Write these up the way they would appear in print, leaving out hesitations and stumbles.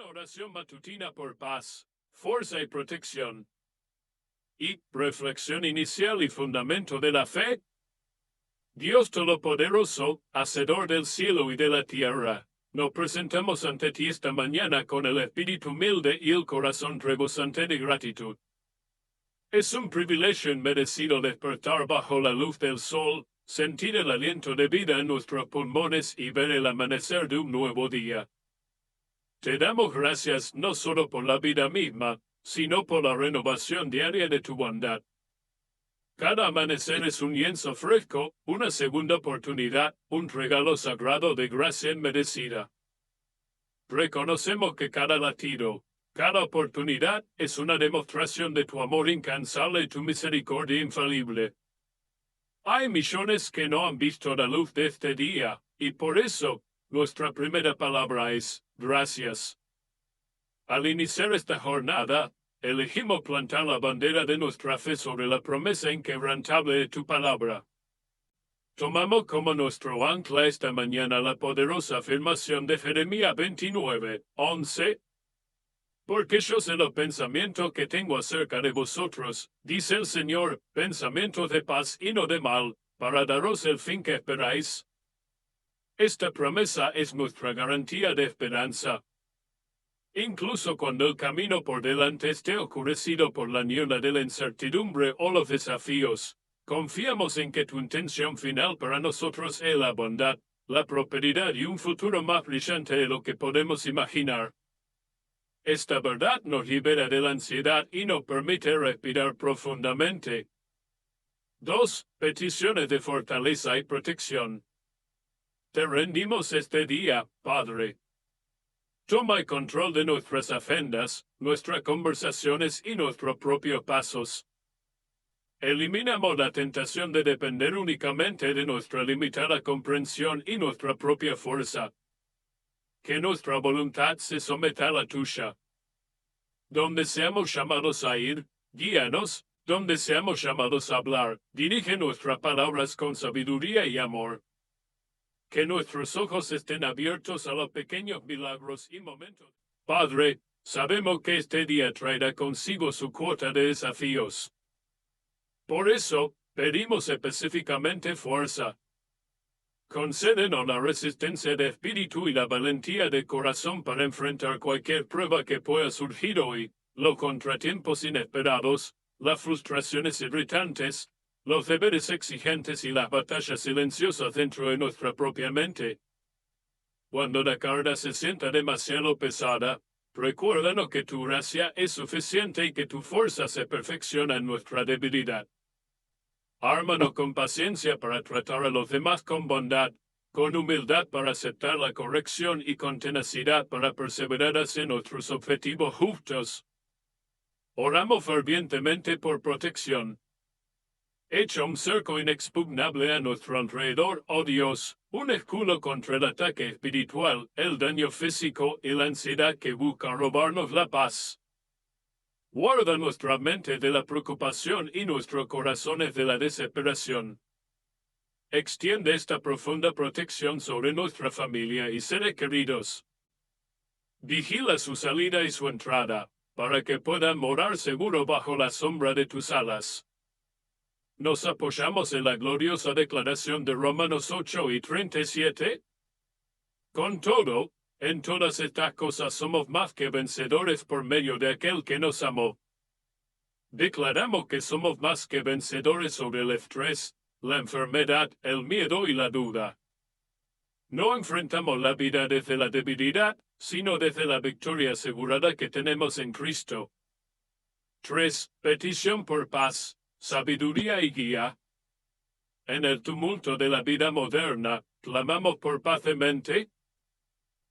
Una oración matutina por paz, fuerza y protección. Y reflexión inicial y fundamento de la fe. Dios Todopoderoso, hacedor del cielo y de la tierra, nos presentamos ante ti esta mañana con el espíritu humilde y el corazón rebosante de gratitud. Es un privilegio inmerecido despertar bajo la luz del sol, sentir el aliento de vida en nuestros pulmones y ver el amanecer de un nuevo día. Te damos gracias no solo por la vida misma, sino por la renovación diaria de tu bondad. Cada amanecer es un lienzo fresco, una segunda oportunidad, un regalo sagrado de gracia inmerecida. Reconocemos que cada latido, cada oportunidad es una demostración de tu amor incansable y tu misericordia infalible. Hay millones que no han visto la luz de este día, y por eso, nuestra primera palabra es gracias. Al iniciar esta jornada, elegimos plantar la bandera de nuestra fe sobre la promesa inquebrantable de tu palabra. Tomamos como nuestro ancla esta mañana la poderosa afirmación de Jeremías 29:11. Porque yo sé los pensamientos que tengo acerca de vosotros, dice el Señor, pensamientos de paz y no de mal, para daros el fin que esperáis. Esta promesa es nuestra garantía de esperanza. Incluso cuando el camino por delante esté oscurecido por la niebla de la incertidumbre o los desafíos, confiamos en que tu intención final para nosotros es la bondad, la prosperidad y un futuro más brillante de lo que podemos imaginar. Esta verdad nos libera de la ansiedad y nos permite respirar profundamente. 2. Peticiones de fortaleza y protección. Te rendimos este día, Padre. Toma el control de nuestras agendas, nuestras conversaciones y nuestros propios pasos. Eliminamos la tentación de depender únicamente de nuestra limitada comprensión y nuestra propia fuerza. Que nuestra voluntad se someta a la tuya. Donde seamos llamados a ir, guíanos. Donde seamos llamados a hablar, dirige nuestras palabras con sabiduría y amor. Que nuestros ojos estén abiertos a los pequeños milagros y momentos. Padre, sabemos que este día traerá consigo su cuota de desafíos. Por eso, pedimos específicamente fuerza. Concédenos la resistencia de espíritu y la valentía de corazón para enfrentar cualquier prueba que pueda surgir hoy, los contratiempos inesperados, las frustraciones irritantes, los deberes exigentes y las batallas silenciosas dentro de nuestra propia mente. Cuando la carga se sienta demasiado pesada, recuérdanos que tu gracia es suficiente y que tu fuerza se perfecciona en nuestra debilidad. Ármanos con paciencia para tratar a los demás con bondad, con humildad para aceptar la corrección y con tenacidad para perseverar hacia nuestros objetivos justos. Oramos fervientemente por protección. Echa un cerco inexpugnable a nuestro alrededor, oh Dios, un escudo contra el ataque espiritual, el daño físico y la ansiedad que busca robarnos la paz. Guarda nuestra mente de la preocupación y nuestros corazones de la desesperación. Extiende esta profunda protección sobre nuestra familia y seres queridos. Vigila su salida y su entrada, para que puedan morar seguro bajo la sombra de tus alas. Nos apoyamos en la gloriosa declaración de Romanos 8:37. Con todo, en todas estas cosas somos más que vencedores por medio de aquel que nos amó. Declaramos que somos más que vencedores sobre el estrés, la enfermedad, el miedo y la duda. No enfrentamos la vida desde la debilidad, sino desde la victoria asegurada que tenemos en Cristo. 3. Petición por paz, sabiduría y guía. En el tumulto de la vida moderna, clamamos por paz de mente.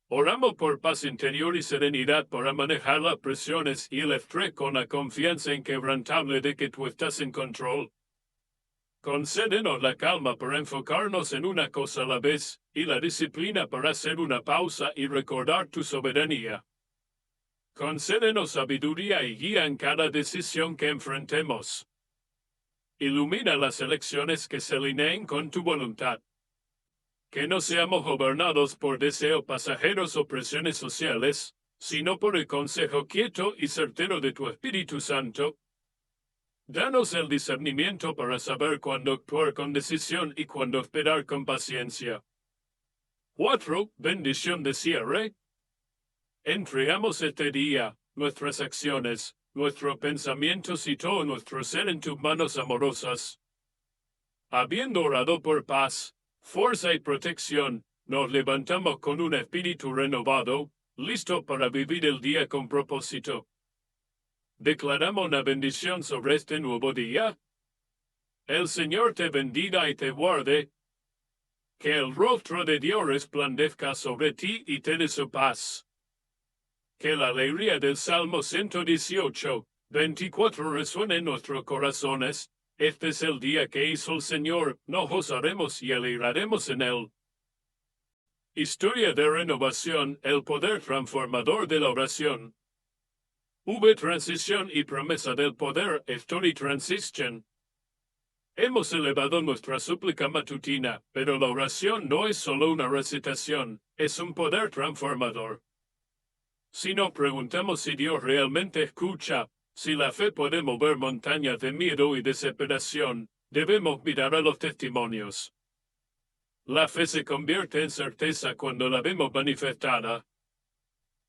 Oramos por paz interior y serenidad para manejar las presiones y el estrés con la confianza inquebrantable de que tú estás en control. Concédenos la calma para enfocarnos en una cosa a la vez, y la disciplina para hacer una pausa y recordar tu soberanía. Concédenos sabiduría y guía en cada decisión que enfrentemos. Ilumina las elecciones que se alineen con tu voluntad. Que no seamos gobernados por deseos pasajeros o presiones sociales, sino por el consejo quieto y certero de tu Espíritu Santo. Danos el discernimiento para saber cuándo actuar con decisión y cuándo esperar con paciencia. 4. Bendición de cierre. Entregamos este día, nuestras acciones, nuestros pensamientos y todo nuestro ser en tus manos amorosas. Habiendo orado por paz, fuerza y protección, nos levantamos con un espíritu renovado, listo para vivir el día con propósito. Declaramos una bendición sobre este nuevo día. El Señor te bendiga y te guarde. Que el rostro de Dios resplandezca sobre ti y te dé su paz. Que la alegría del Salmo 118, 24 resuene en nuestros corazones. Este es el día que hizo el Señor, nos gozaremos y alegraremos en él. Historia de renovación, el poder transformador de la oración. Transición y promesa del poder, Story Transition. Hemos elevado nuestra súplica matutina, pero la oración no es solo una recitación, es un poder transformador. Si nos preguntamos si Dios realmente escucha, si la fe puede mover montañas de miedo y desesperación, debemos mirar a los testimonios. La fe se convierte en certeza cuando la vemos manifestada.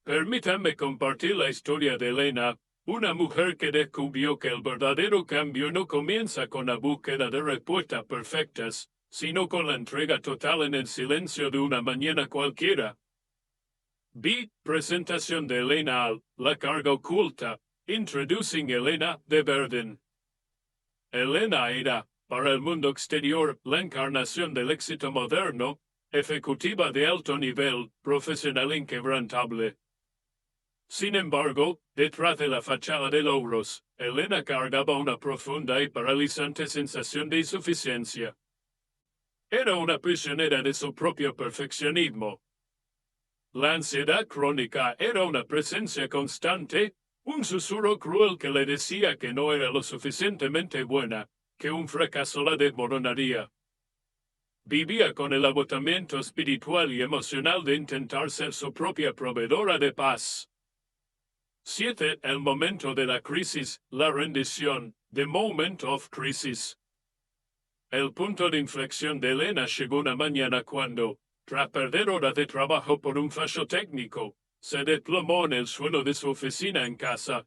Permítanme compartir la historia de Elena, una mujer que descubrió que el verdadero cambio no comienza con la búsqueda de respuestas perfectas, sino con la entrega total en el silencio de una mañana cualquiera. Presentación de Elena al La carga oculta, Introducing Elena de Verden. Elena era, para el mundo exterior, la encarnación del éxito moderno, ejecutiva de alto nivel, profesional inquebrantable. Sin embargo, detrás de la fachada de logros, Elena cargaba una profunda y paralizante sensación de insuficiencia. Era una prisionera de su propio perfeccionismo. La ansiedad crónica era una presencia constante, un susurro cruel que le decía que no era lo suficientemente buena, que un fracaso la desmoronaría. Vivía con el agotamiento espiritual y emocional de intentar ser su propia proveedora de paz. 7. El momento de la crisis, la rendición, the moment of crisis. El punto de inflexión de Elena llegó una mañana cuando, tras perder horas de trabajo por un fallo técnico, se desplomó en el suelo de su oficina en casa.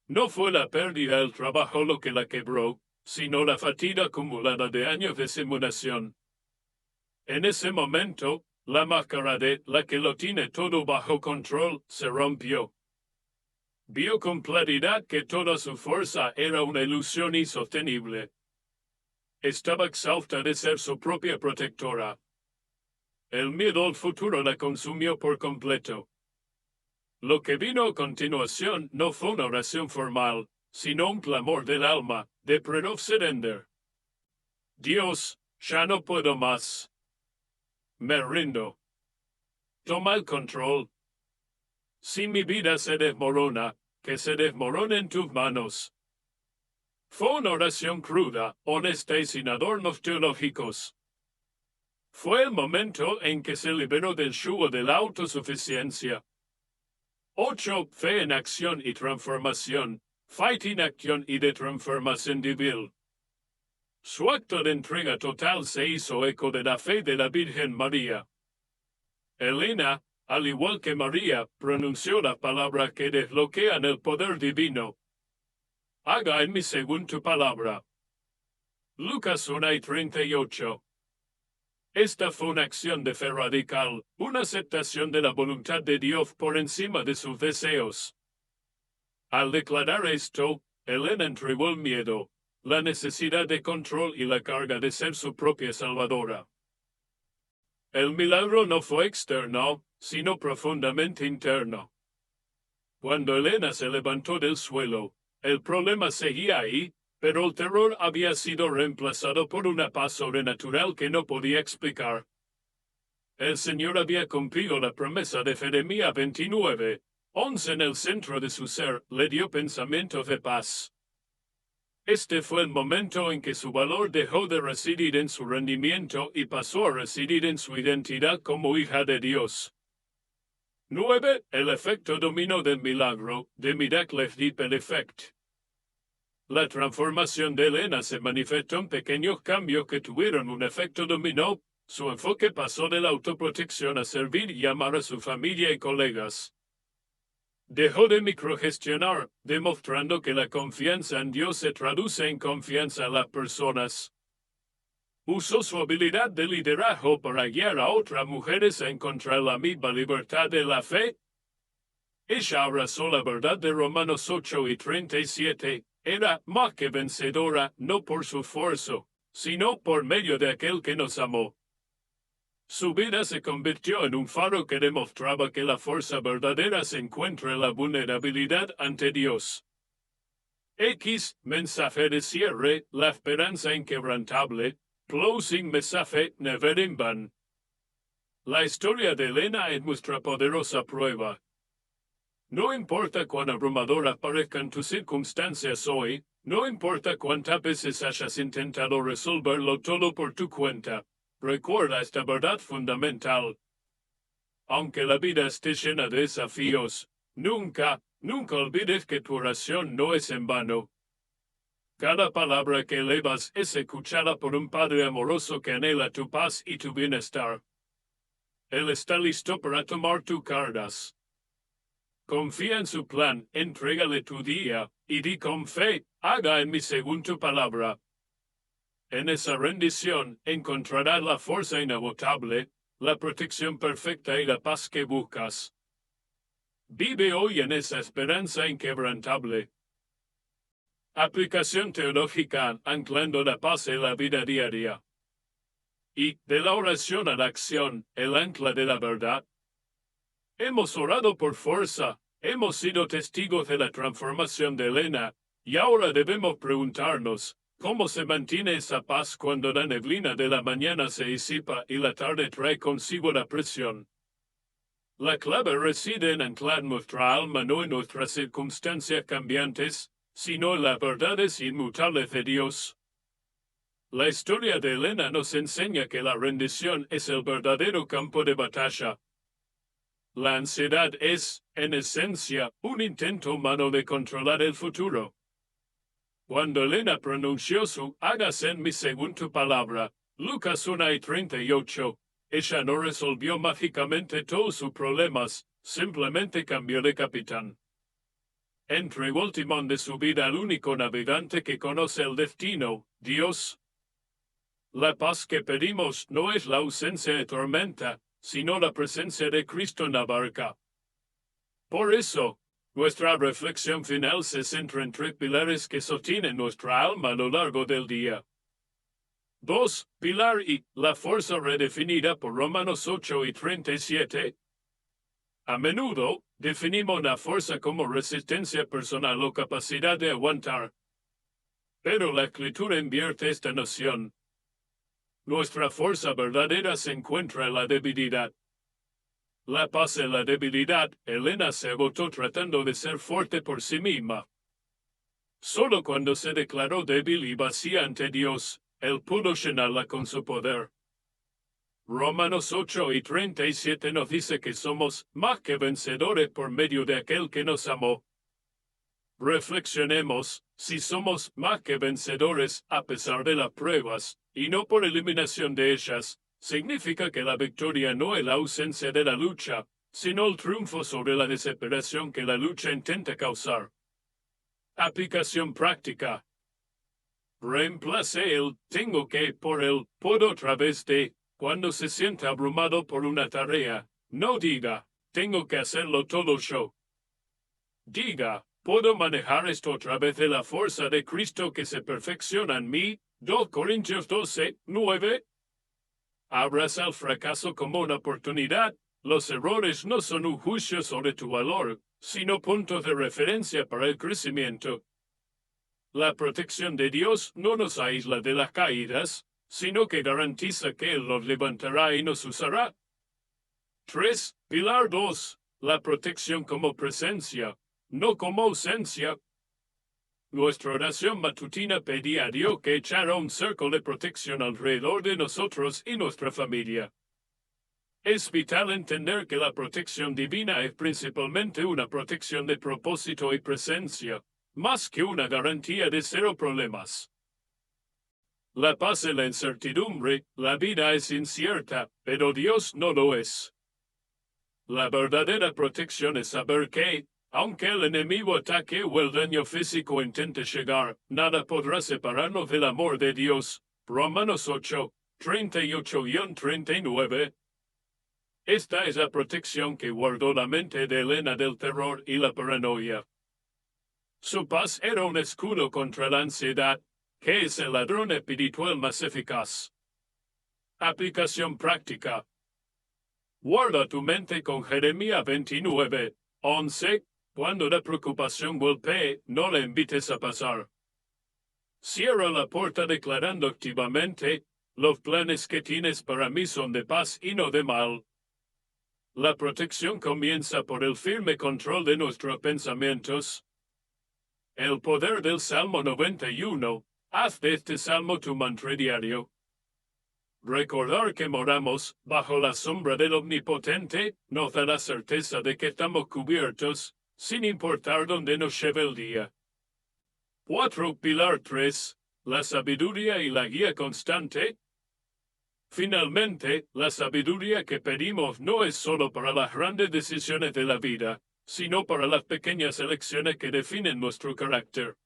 No fue la pérdida del trabajo lo que la quebró, sino la fatiga acumulada de años de simulación. En ese momento, la máscara de la que lo tiene todo bajo control se rompió. Vio con claridad que toda su fuerza era una ilusión insostenible. Estaba exhausta de ser su propia protectora. El miedo al futuro la consumió por completo. Lo que vino a continuación no fue una oración formal, sino un clamor del alma, de prayer of surrender. Dios, ya no puedo más. Me rindo. Toma el control. Si mi vida se desmorona, que se desmorone en tus manos. Fue una oración cruda, honesta y sin adornos teológicos. Fue el momento en que se liberó del yugo de la autosuficiencia. 8. Fe en acción y transformación. Fighting acción y de transformación divina. Su acto de entrega total se hizo eco de la fe de la Virgen María. Elena, al igual que María, pronunció la palabra que desbloquean el poder divino. Haga en mí según tu palabra. Lucas 1:38. Esta fue una acción de fe radical, una aceptación de la voluntad de Dios por encima de sus deseos. Al declarar esto, Elena entregó el miedo, la necesidad de control y la carga de ser su propia salvadora. El milagro no fue externo, sino profundamente interno. Cuando Elena se levantó del suelo, el problema seguía ahí, pero el terror había sido reemplazado por una paz sobrenatural que no podía explicar. El Señor había cumplido la promesa de Jeremías 29:11 en el centro de su ser, le dio pensamientos de paz. Este fue el momento en que su valor dejó de residir en su rendimiento y pasó a residir en su identidad como hija de Dios. 9. El efecto dominó del milagro de Miracle Ripple Effect. La transformación de Elena se manifestó en pequeños cambios que tuvieron un efecto dominó. Su enfoque pasó de la autoprotección a servir y amar a su familia y colegas. Dejó de microgestionar, demostrando que la confianza en Dios se traduce en confianza en las personas. Usó su habilidad de liderazgo para guiar a otras mujeres a encontrar la misma libertad de la fe. Ella abrazó la verdad de Romanos 8:37. Era más que vencedora, no por su esfuerzo, sino por medio de aquel que nos amó. Su vida se convirtió en un faro que demostraba que la fuerza verdadera se encuentra en la vulnerabilidad ante Dios. Mensaje de cierre, la esperanza inquebrantable. Closing message, never in vain. La historia de Elena es nuestra poderosa prueba. No importa cuán abrumadoras parezcan tus circunstancias hoy, no importa cuántas veces hayas intentado resolverlo todo por tu cuenta, recuerda esta verdad fundamental. Aunque la vida esté llena de desafíos, nunca olvides que tu oración no es en vano. Cada palabra que elevas es escuchada por un Padre amoroso que anhela tu paz y tu bienestar. Él está listo para tomar tus cargas. Confía en su plan, entrégale tu día, y di con fe, haga en mí según tu palabra. En esa rendición encontrarás la fuerza inagotable, la protección perfecta y la paz que buscas. Vive hoy en esa esperanza inquebrantable. Aplicación teológica anclando la paz en la vida diaria. Y, de la oración a la acción, el ancla de la verdad. Hemos orado por fuerza, hemos sido testigos de la transformación de Elena, y ahora debemos preguntarnos, ¿cómo se mantiene esa paz cuando la neblina de la mañana se disipa y la tarde trae consigo la presión? La clave reside en anclar nuestra alma no en nuestras circunstancias cambiantes, sino en las verdades inmutables de Dios. La historia de Elena nos enseña que la rendición es el verdadero campo de batalla. La ansiedad es, en esencia, un intento humano de controlar el futuro. Cuando Elena pronunció su hágase en mí según tu palabra, Lucas 1:38, ella no resolvió mágicamente todos sus problemas, simplemente cambió de capitán. Entregó el timón de su vida al único navegante que conoce el destino, Dios. La paz que pedimos no es la ausencia de tormenta, sino la presencia de Cristo en la barca. Por eso, nuestra reflexión final se centra en tres pilares que sostienen nuestra alma a lo largo del día. 2. Pilar I, la fuerza redefinida por Romanos 8:37. A menudo, definimos la fuerza como resistencia personal o capacidad de aguantar. Pero la Escritura invierte esta noción. Nuestra fuerza verdadera se encuentra en la debilidad. La paz en la debilidad, Elena se agotó tratando de ser fuerte por sí misma. Solo cuando se declaró débil y vacía ante Dios, Él pudo llenarla con su poder. Romanos 8:37 nos dice que somos más que vencedores por medio de aquel que nos amó. Reflexionemos, si somos más que vencedores a pesar de las pruebas, y no por eliminación de ellas, significa que la victoria no es la ausencia de la lucha, sino el triunfo sobre la desesperación que la lucha intenta causar. Aplicación práctica. Reemplace el tengo que por el puedo a través de cuando se sienta abrumado por una tarea. No diga tengo que hacerlo todo yo. Diga puedo manejar esto a través de la fuerza de Cristo que se perfecciona en mí. 2 Corintios 12:9. Abraza el fracaso como una oportunidad. Los errores no son un juicio sobre tu valor, sino puntos de referencia para el crecimiento. La protección de Dios no nos aísla de las caídas, sino que garantiza que Él nos levantará y nos usará. 3. Pilar 2. La protección como presencia, no como ausencia. Nuestra oración matutina pedía a Dios que echara un cerco de protección alrededor de nosotros y nuestra familia. Es vital entender que la protección divina es principalmente una protección de propósito y presencia, más que una garantía de cero problemas. La paz y la incertidumbre, la vida es incierta, pero Dios no lo es. La verdadera protección es saber que, aunque el enemigo ataque o el daño físico intente llegar, nada podrá separarnos del amor de Dios. Romanos 8, 38-39. Esta es la protección que guardó la mente de Elena del terror y la paranoia. Su paz era un escudo contra la ansiedad, que es el ladrón espiritual más eficaz. Aplicación práctica. Guarda tu mente con Jeremías 29, 11. Cuando la preocupación golpee, no la invites a pasar. Cierra la puerta declarando activamente, los planes que tienes para mí son de paz y no de mal. La protección comienza por el firme control de nuestros pensamientos. El poder del Salmo 91. Haz de este salmo tu mantra diario. Recordar que moramos bajo la sombra del Omnipotente nos da la certeza de que estamos cubiertos, sin importar dónde nos lleve el día. 4. Pilar 3. La sabiduría y la guía constante. Finalmente, la sabiduría que pedimos no es solo para las grandes decisiones de la vida, sino para las pequeñas elecciones que definen nuestro carácter.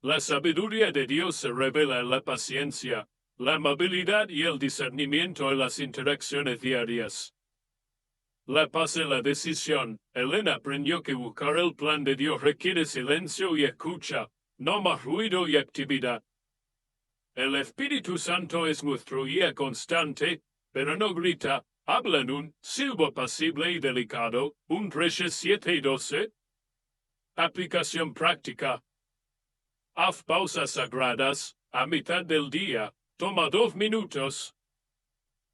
La sabiduría de Dios se revela en la paciencia, la amabilidad y el discernimiento en las interacciones diarias. La paz en la decisión. Elena aprendió que buscar el plan de Dios requiere silencio y escucha, no más ruido y actividad. El Espíritu Santo es nuestro guía constante, pero no grita, habla en un silbo apacible y delicado, 1 Reyes 7:12. Aplicación práctica. Haz pausas sagradas, a mitad del día, toma 2 minutos.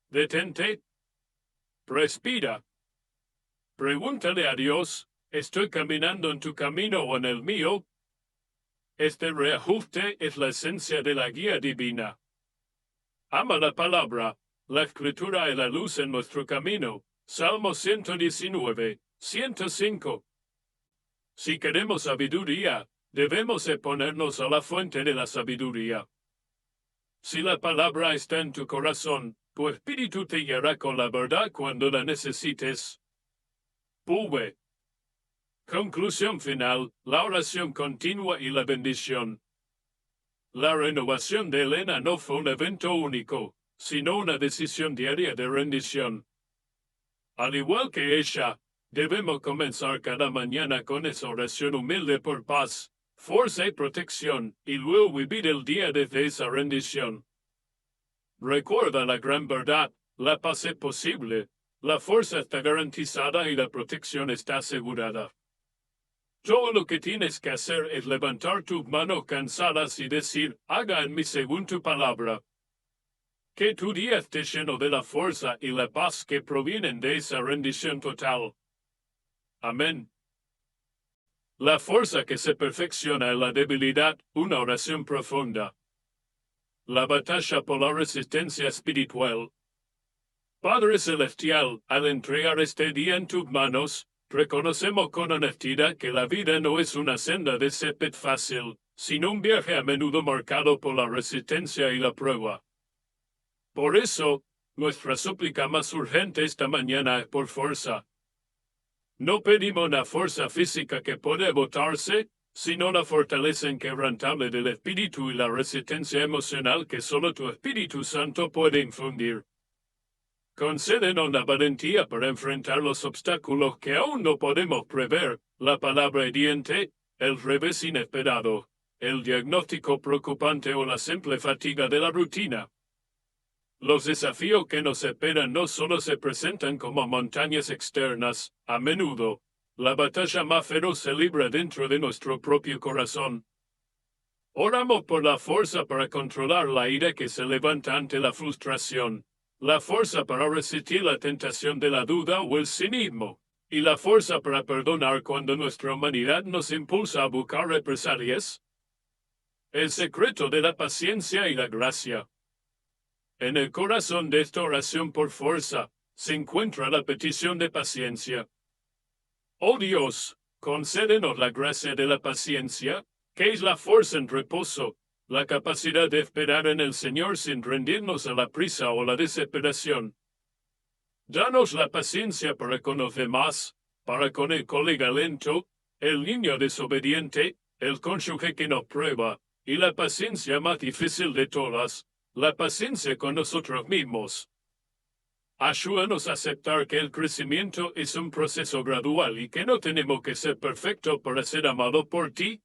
Detente. Respira. Pregúntale a Dios, ¿estoy caminando en tu camino o en el mío? Este reajuste es la esencia de la guía divina. Ama la palabra, la escritura y la luz en nuestro camino. Salmo 119, 105. Si queremos sabiduría, debemos ponernos a la fuente de la sabiduría. Si la palabra está en tu corazón, tu espíritu te guiará con la verdad cuando la necesites. Pube. Conclusión final, la oración continua y la bendición. La renovación de Elena no fue un evento único, sino una decisión diaria de rendición. Al igual que ella, debemos comenzar cada mañana con esa oración humilde por paz, fuerza y protección, y luego vivir el día desde esa rendición. Recuerda la gran verdad, la paz es posible, la fuerza está garantizada y la protección está asegurada. Todo lo que tienes que hacer es levantar tus manos cansadas y decir, haga en mí según tu palabra. Que tu día esté lleno de la fuerza y la paz que provienen de esa rendición total. Amén. La fuerza que se perfecciona en la debilidad, una oración profunda. La batalla por la resistencia espiritual. Padre Celestial, al entregar este día en tus manos, reconocemos con honestidad que la vida no es una senda de césped fácil, sino un viaje a menudo marcado por la resistencia y la prueba. Por eso, nuestra súplica más urgente esta mañana es por fuerza. No pedimos una fuerza física que puede agotarse, sino la fortaleza inquebrantable del espíritu y la resistencia emocional que solo tu Espíritu Santo puede infundir. Concédenos la valentía para enfrentar los obstáculos que aún no podemos prever, la palabra hiriente, el revés inesperado, el diagnóstico preocupante o la simple fatiga de la rutina. Los desafíos que nos esperan no solo se presentan como montañas externas, a menudo, la batalla más feroz se libra dentro de nuestro propio corazón. Oramos por la fuerza para controlar la ira que se levanta ante la frustración, la fuerza para resistir la tentación de la duda o el cinismo, y la fuerza para perdonar cuando nuestra humanidad nos impulsa a buscar represalias. El secreto de la paciencia y la gracia. En el corazón de esta oración por fuerza, se encuentra la petición de paciencia. Oh Dios, concédenos la gracia de la paciencia, que es la fuerza en reposo, la capacidad de esperar en el Señor sin rendirnos a la prisa o la desesperación. Danos la paciencia para con los demás, para con el colega lento, el niño desobediente, el cónyuge que nos prueba, y la paciencia más difícil de todas, la paciencia con nosotros mismos. Ayúdanos a aceptar que el crecimiento es un proceso gradual y que no tenemos que ser perfectos para ser amados por ti.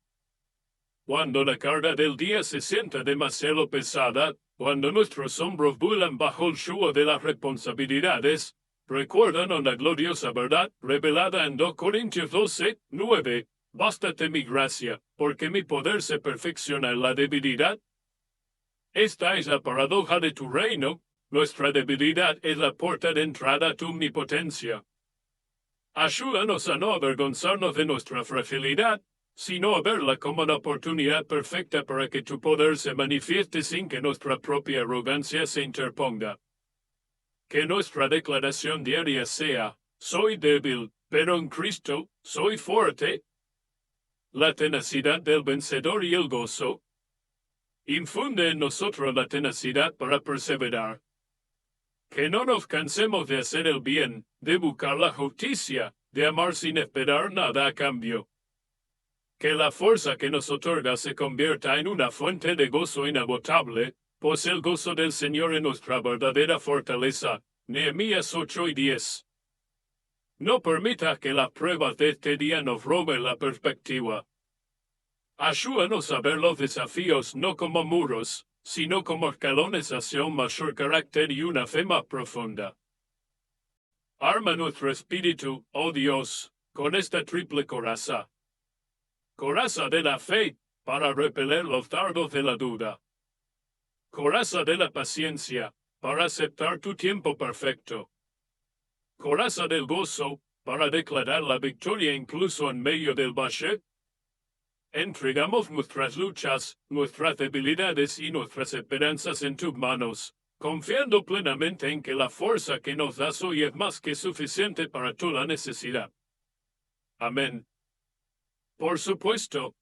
Cuando la carga del día se sienta demasiado pesada, cuando nuestros hombros vuelan bajo el yugo de las responsabilidades, recuérdanos la gloriosa verdad revelada en 2 Corintios 12, 9. Bástate mi gracia, porque mi poder se perfecciona en la debilidad. Esta es la paradoja de tu reino. Nuestra debilidad es la puerta de entrada a tu omnipotencia. Ayúdanos a no avergonzarnos de nuestra fragilidad, sino a verla como una oportunidad perfecta para que tu poder se manifieste sin que nuestra propia arrogancia se interponga. Que nuestra declaración diaria sea: soy débil, pero en Cristo soy fuerte. La tenacidad del vencedor y el gozo. Infunde en nosotros la tenacidad para perseverar. Que no nos cansemos de hacer el bien, de buscar la justicia, de amar sin esperar nada a cambio. Que la fuerza que nos otorga se convierta en una fuente de gozo inagotable, pues el gozo del Señor es nuestra verdadera fortaleza. Nehemías 8:10. No permita que las pruebas de este día nos roben la perspectiva. Ayúdanos a ver los desafíos no como muros, sino como escalones hacia un mayor carácter y una fe más profunda. Arma nuestro espíritu, oh Dios, con esta triple coraza. Coraza de la fe, para repeler los dardos de la duda. Coraza de la paciencia, para aceptar tu tiempo perfecto. Coraza del gozo, para declarar la victoria incluso en medio del valle. Entregamos nuestras luchas, nuestras debilidades y nuestras esperanzas en tus manos, confiando plenamente en que la fuerza que nos das hoy es más que suficiente para toda necesidad. Amén. Por supuesto.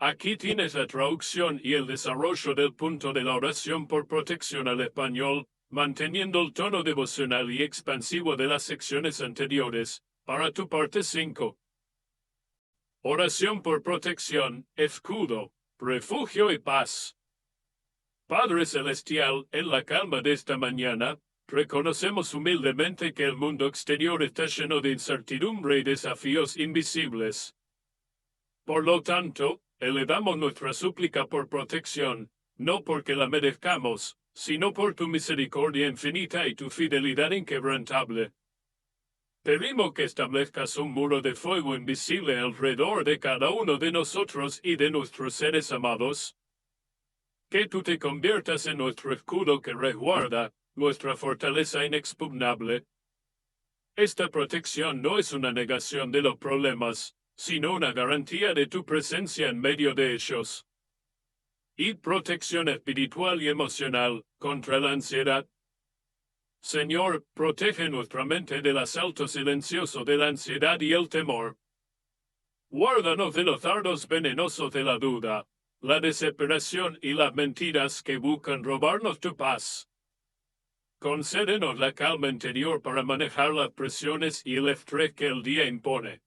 Aquí tienes la traducción y el desarrollo del punto de la oración por protección al español, manteniendo el tono devocional y expansivo de las secciones anteriores, para tu parte 5. Oración por protección, escudo, refugio y paz. Padre Celestial, en la calma de esta mañana, reconocemos humildemente que el mundo exterior está lleno de incertidumbre y desafíos invisibles. Por lo tanto, elevamos nuestra súplica por protección, no porque la merezcamos, sino por tu misericordia infinita y tu fidelidad inquebrantable. Pedimos que establezcas un muro de fuego invisible alrededor de cada uno de nosotros y de nuestros seres amados. Que tú te conviertas en nuestro escudo que resguarda, nuestra fortaleza inexpugnable. Esta protección no es una negación de los problemas, sino una garantía de tu presencia en medio de ellos. Y protección espiritual y emocional contra la ansiedad. Señor, protege nuestra mente del asalto silencioso de la ansiedad y el temor. Guárdanos de los dardos venenosos de la duda, la desesperación y las mentiras que buscan robarnos tu paz. Concédenos la calma interior para manejar las presiones y el estrés que el día impone.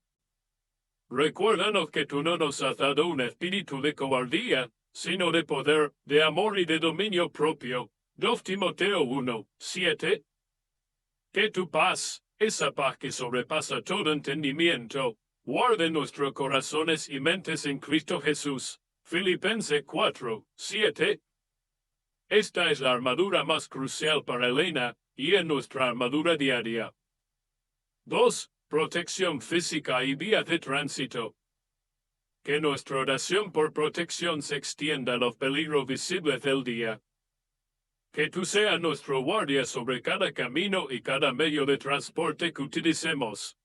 Recuérdanos que tú no nos has dado un espíritu de cobardía, sino de poder, de amor y de dominio propio. 2 Timoteo 1, 7. Que tu paz, esa paz que sobrepasa todo entendimiento, guarde nuestros corazones y mentes en Cristo Jesús. Filipenses 4, 7. Esta es la armadura más crucial para Elena, y es nuestra armadura diaria. 2. Protección física y vías de tránsito. Que nuestra oración por protección se extienda a los peligros visibles del día. Que tú seas nuestro guardia sobre cada camino y cada medio de transporte que utilicemos.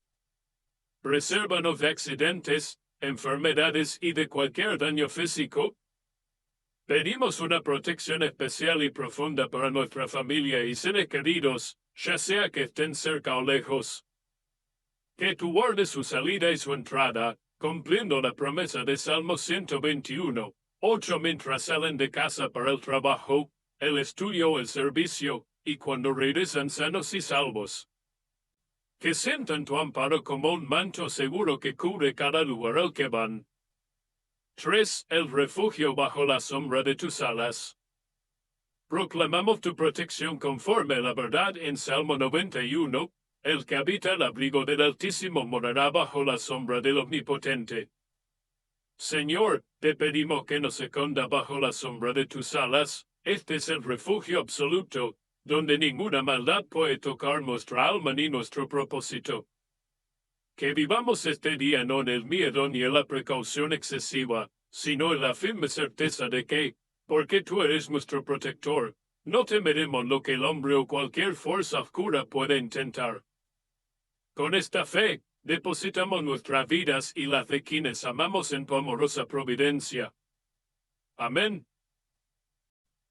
Presérvanos de accidentes, enfermedades y de cualquier daño físico. Pedimos una protección especial y profunda para nuestra familia y seres queridos, ya sea que estén cerca o lejos. Que tú guardes su salida y su entrada, cumpliendo la promesa de Salmo 121:8 mientras salen de casa para el trabajo, el estudio o el servicio, y cuando regresan sanos y salvos. Que sientan tu amparo como un manto seguro que cubre cada lugar al que van. 3. El refugio bajo la sombra de tus alas. Proclamamos tu protección conforme a la verdad en Salmo 91. El que habita el abrigo del Altísimo morará bajo la sombra del Omnipotente. Señor, te pedimos que nos esconda bajo la sombra de tus alas. Este es el refugio absoluto, donde ninguna maldad puede tocar nuestra alma ni nuestro propósito. Que vivamos este día no en el miedo ni en la precaución excesiva, sino en la firme certeza de que, porque tú eres nuestro protector, no temeremos lo que el hombre o cualquier fuerza oscura puede intentar. Con esta fe, depositamos nuestras vidas y las de quienes amamos en tu amorosa providencia. Amén.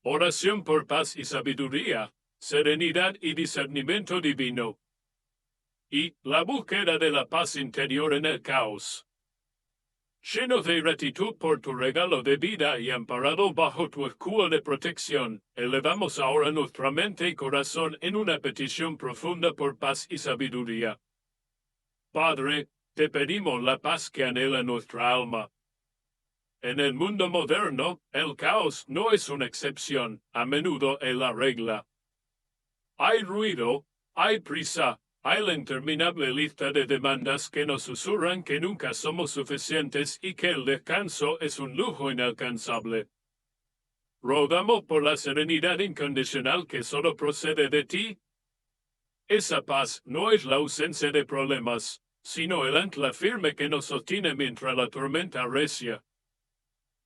Oración por paz y sabiduría, serenidad y discernimiento divino. Y la búsqueda de la paz interior en el caos. Llenos de gratitud por tu regalo de vida y amparado bajo tu escudo de protección, elevamos ahora nuestra mente y corazón en una petición profunda por paz y sabiduría. Padre, te pedimos la paz que anhela nuestra alma. En el mundo moderno, el caos no es una excepción, a menudo es la regla. Hay ruido, hay prisa, hay la interminable lista de demandas que nos susurran que nunca somos suficientes y que el descanso es un lujo inalcanzable. Rogamos por la serenidad incondicional que solo procede de ti. Esa paz no es la ausencia de problemas, sino el ancla firme que nos sostiene mientras la tormenta recia.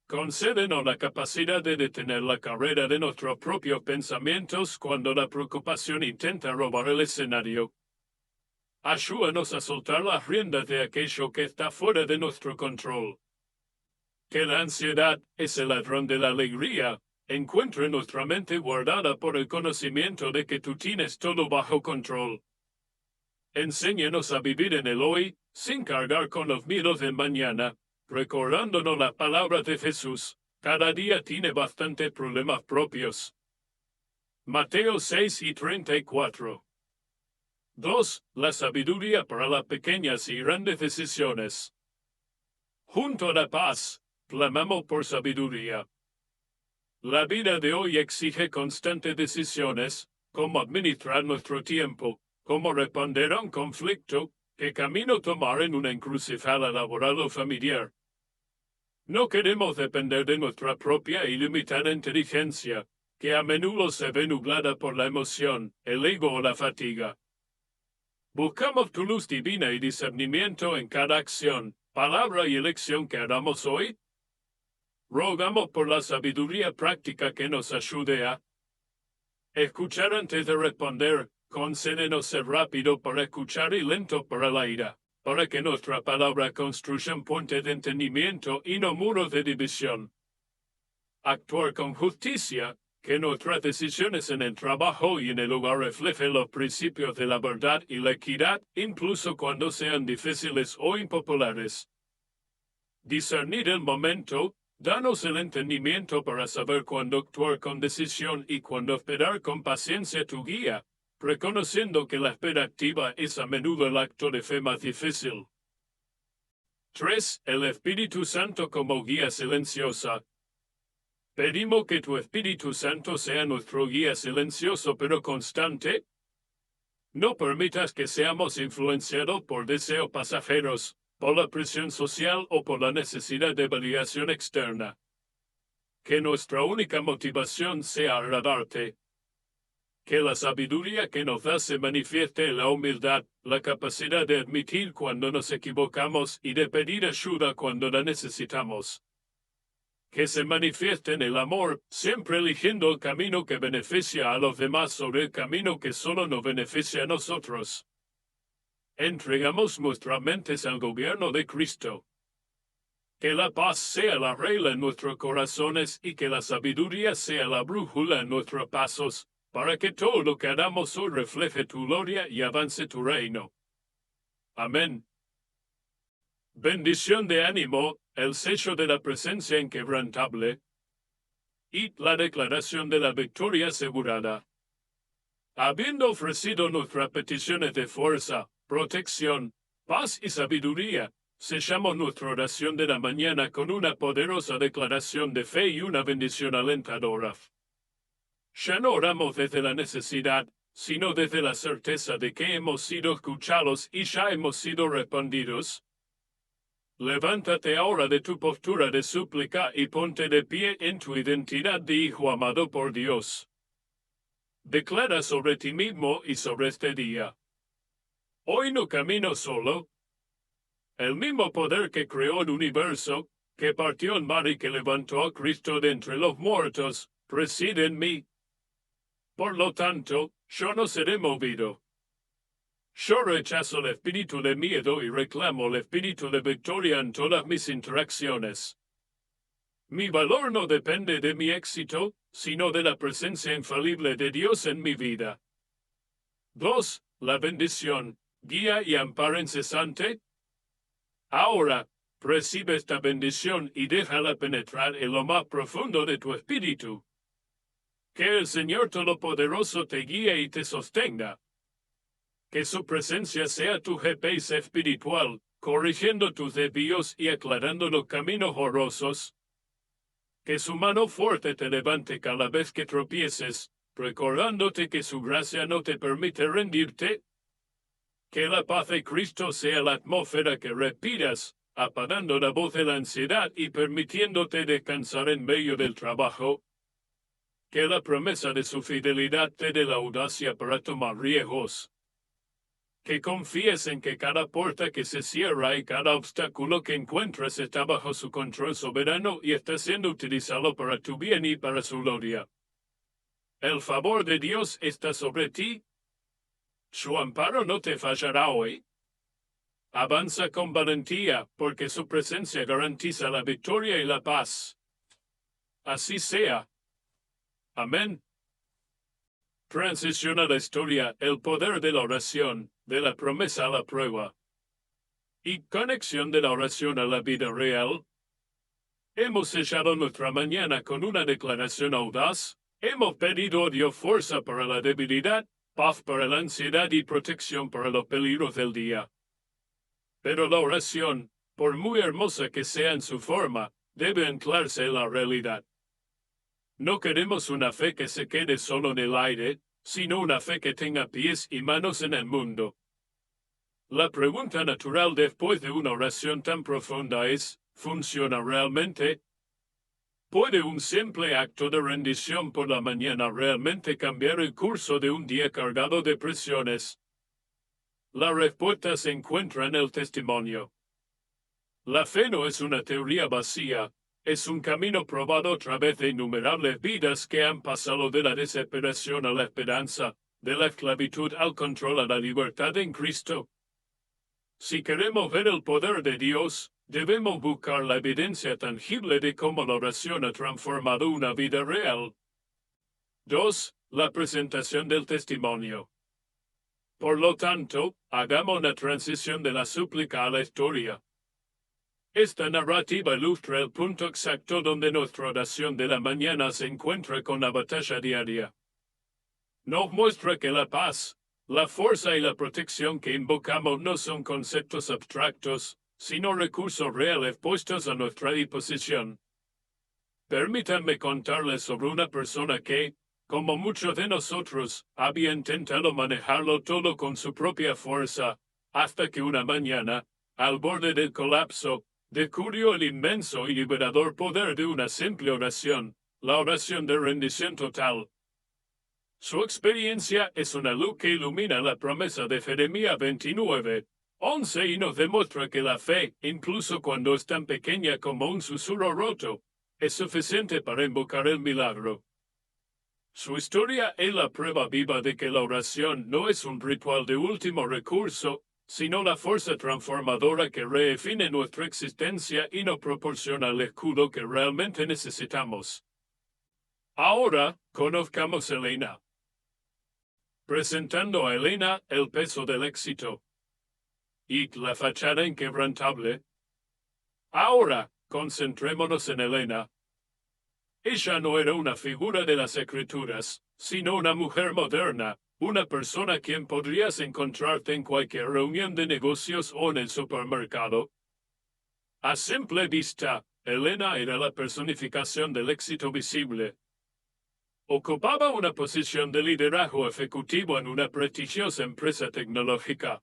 Concédenos la capacidad de detener la carrera de nuestros propios pensamientos cuando la preocupación intenta robar el escenario. Ayúdanos a soltar las riendas de aquello que está fuera de nuestro control. Que la ansiedad es el ladrón de la alegría, encuentre nuestra mente guardada por el conocimiento de que tú tienes todo bajo control. Enséñanos a vivir en el hoy, sin cargar con los miedos del mañana, recordándonos las palabras de Jesús: cada día tiene bastantes problemas propios. Mateo 6:34. 2. La sabiduría para las pequeñas y grandes decisiones. Junto a la paz, clamamos por sabiduría. La vida de hoy exige constantes decisiones, cómo administrar nuestro tiempo, cómo responder a un conflicto, qué camino tomar en una encrucijada laboral o familiar. No queremos depender de nuestra propia y limitada inteligencia, que a menudo se ve nublada por la emoción, el ego o la fatiga. Buscamos tu luz divina y discernimiento en cada acción, palabra y elección que hagamos hoy. Rogamos por la sabiduría práctica que nos ayude a escuchar antes de responder. Concédenos ser rápido para escuchar y lento para la ira, para que nuestra palabra construya un puente de entendimiento y no muros de división. Actuar con justicia, que nuestras decisiones en el trabajo y en el hogar reflejen los principios de la verdad y la equidad, incluso cuando sean difíciles o impopulares. Discernir el momento, danos el entendimiento para saber cuándo actuar con decisión y cuándo esperar con paciencia tu guía, reconociendo que la espera activa es a menudo el acto de fe más difícil. 3. El Espíritu Santo como guía silenciosa. Pedimos que tu Espíritu Santo sea nuestro guía silencioso pero constante. No permitas que seamos influenciados por deseos pasajeros, por la presión social o por la necesidad de validación externa. Que nuestra única motivación sea agradarte. Que la sabiduría que nos da se manifieste en la humildad, la capacidad de admitir cuando nos equivocamos y de pedir ayuda cuando la necesitamos. Que se manifieste en el amor, siempre eligiendo el camino que beneficia a los demás sobre el camino que solo nos beneficia a nosotros. Entregamos nuestras mentes al gobierno de Cristo. Que la paz sea la regla en nuestros corazones y que la sabiduría sea la brújula en nuestros pasos, para que todo lo que hagamos hoy refleje tu gloria y avance tu reino. Amén. Bendición de ánimo, el sello de la presencia inquebrantable y la declaración de la victoria asegurada. Habiendo ofrecido nuestras peticiones de fuerza, protección, paz y sabiduría, sellamos nuestra oración de la mañana con una poderosa declaración de fe y una bendición alentadora. Ya no oramos desde la necesidad, sino desde la certeza de que hemos sido escuchados y ya hemos sido respondidos. Levántate ahora de tu postura de súplica y ponte de pie en tu identidad de hijo amado por Dios. Declara sobre ti mismo y sobre este día. Hoy no camino solo. El mismo poder que creó el universo, que partió el mar y que levantó a Cristo de entre los muertos, reside en mí. Por lo tanto, yo no seré movido. Yo rechazo el espíritu de miedo y reclamo el espíritu de victoria en todas mis interacciones. Mi valor no depende de mi éxito, sino de la presencia infalible de Dios en mi vida. 2. La bendición, guía y amparo incesante. Ahora, recibe esta bendición y déjala penetrar en lo más profundo de tu espíritu. Que el Señor Todopoderoso te guíe y te sostenga. Que su presencia sea tu GPS espiritual, corrigiendo tus desvíos y aclarando los caminos horrorosos. Que su mano fuerte te levante cada vez que tropieces, recordándote que su gracia no te permite rendirte. Que la paz de Cristo sea la atmósfera que respiras, apagando la voz de la ansiedad y permitiéndote descansar en medio del trabajo. Que la promesa de su fidelidad te dé la audacia para tomar riesgos. Que confíes en que cada puerta que se cierra y cada obstáculo que encuentras está bajo su control soberano y está siendo utilizado para tu bien y para su gloria. El favor de Dios está sobre ti. Su amparo no te fallará hoy. Avanza con valentía, porque su presencia garantiza la victoria y la paz. Así sea. Amén. Transición a la historia, el poder de la oración, de la promesa a la prueba. Y conexión de la oración a la vida real. Hemos sellado nuestra mañana con una declaración audaz. Hemos pedido a Dios fuerza para la debilidad, paz para la ansiedad y protección para los peligros del día. Pero la oración, por muy hermosa que sea en su forma, debe anclarse en la realidad. No queremos una fe que se quede solo en el aire, sino una fe que tenga pies y manos en el mundo. La pregunta natural después de una oración tan profunda es, ¿funciona realmente? ¿Puede un simple acto de rendición por la mañana realmente cambiar el curso de un día cargado de presiones? La respuesta se encuentra en el testimonio. La fe no es una teoría vacía, es un camino probado a través de innumerables vidas que han pasado de la desesperación a la esperanza, de la esclavitud al control a la libertad en Cristo. Si queremos ver el poder de Dios, debemos buscar la evidencia tangible de cómo la oración ha transformado una vida real. 2. La presentación del testimonio. Por lo tanto, hagamos la transición de la súplica a la historia. Esta narrativa ilustra el punto exacto donde nuestra oración de la mañana se encuentra con la batalla diaria. Nos muestra que la paz, la fuerza y la protección que invocamos no son conceptos abstractos, sino recursos reales puestos a nuestra disposición. Permítanme contarles sobre una persona que, como muchos de nosotros, había intentado manejarlo todo con su propia fuerza, hasta que una mañana, al borde del colapso, descubrió el inmenso y liberador poder de una simple oración, la oración de rendición total. Su experiencia es una luz que ilumina la promesa de Jeremías 29:11 y nos demuestra que la fe, incluso cuando es tan pequeña como un susurro roto, es suficiente para invocar el milagro. Su historia es la prueba viva de que la oración no es un ritual de último recurso, sino la fuerza transformadora que redefine nuestra existencia y nos proporciona el escudo que realmente necesitamos. Ahora, conozcamos a Elena. presentando a Elena el peso del éxito y la fachada inquebrantable. Ahora, concentrémonos en Elena. Ella no era una figura de las escrituras, sino una mujer moderna, una persona quien podrías encontrarte en cualquier reunión de negocios o en el supermercado. A simple vista, Elena era la personificación del éxito visible. Ocupaba una posición de liderazgo ejecutivo en una prestigiosa empresa tecnológica.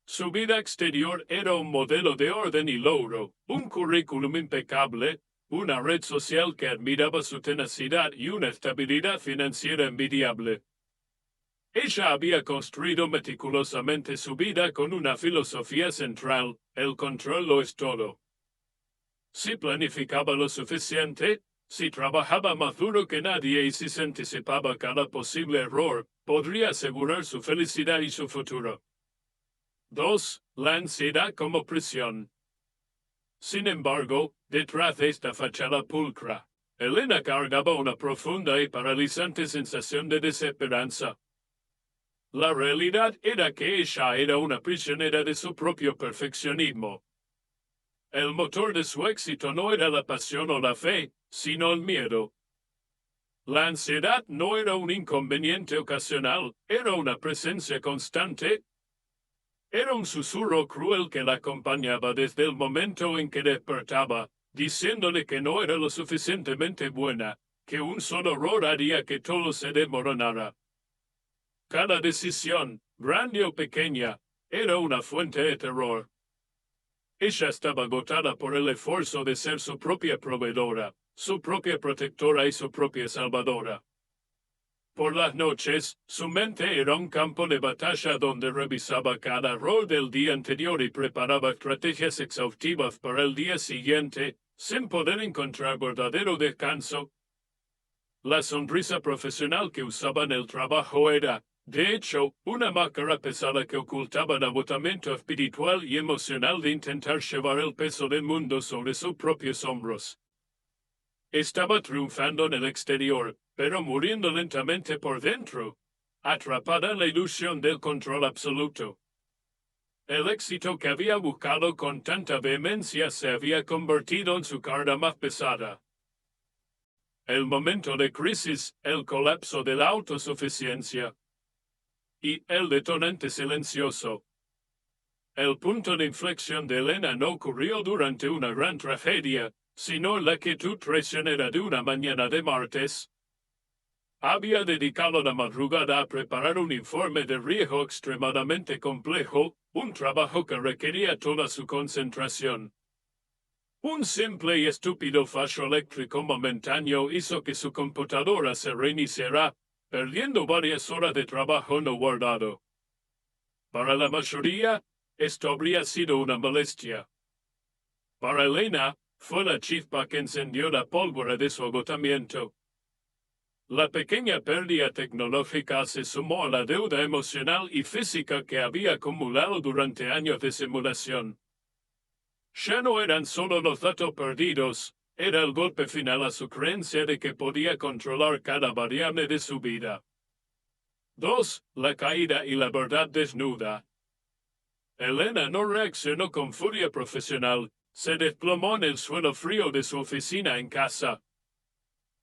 Su vida exterior era un modelo de orden y logro, un currículum impecable, una red social que admiraba su tenacidad y una estabilidad financiera envidiable. Ella había construido meticulosamente su vida con una filosofía central: el control lo es todo. Si planificaba lo suficiente, si trabajaba más duro que nadie y si se anticipaba cada posible error, podría asegurar su felicidad y su futuro. 2. La ansiedad como prisión. Sin embargo, detrás de esta fachada pulcra, Elena cargaba una profunda y paralizante sensación de desesperanza. La realidad era que ella era una prisionera de su propio perfeccionismo. El motor de su éxito no era la pasión o la fe, sino el miedo. La ansiedad no era un inconveniente ocasional, era una presencia constante. Era un susurro cruel que la acompañaba desde el momento en que despertaba, diciéndole que no era lo suficientemente buena, que un solo error haría que todo se desmoronara. Cada decisión, grande o pequeña, era una fuente de terror. Ella estaba agotada por el esfuerzo de ser su propia proveedora, su propia protectora y su propia salvadora. Por las noches, su mente era un campo de batalla donde revisaba cada error del día anterior y preparaba estrategias exhaustivas para el día siguiente, sin poder encontrar verdadero descanso. La sonrisa profesional que usaba en el trabajo era, de hecho, una máscara pesada que ocultaba el agotamiento espiritual y emocional de intentar llevar el peso del mundo sobre sus propios hombros. Estaba triunfando en el exterior, pero muriendo lentamente por dentro, atrapada en la ilusión del control absoluto. El éxito que había buscado con tanta vehemencia se había convertido en su carga más pesada. El momento de crisis, el colapso de la autosuficiencia. Y el detonante silencioso. El punto de inflexión de Elena no ocurrió durante una gran tragedia, sino la quietud traicionera de una mañana de martes. Había dedicado la madrugada a preparar un informe de riesgo extremadamente complejo, un trabajo que requería toda su concentración. Un simple y estúpido fallo eléctrico momentáneo hizo que su computadora se reiniciara, perdiendo varias horas de trabajo no guardado. Para la mayoría, esto habría sido una molestia. Para Elena, fue la chispa que encendió la pólvora de su agotamiento. La pequeña pérdida tecnológica se sumó a la deuda emocional y física que había acumulado durante años de simulación. Ya no eran solo los datos perdidos, era el golpe final a su creencia de que podía controlar cada variable de su vida. 2. La caída y la verdad desnuda. Elena no reaccionó con furia profesional, se desplomó en el suelo frío de su oficina en casa.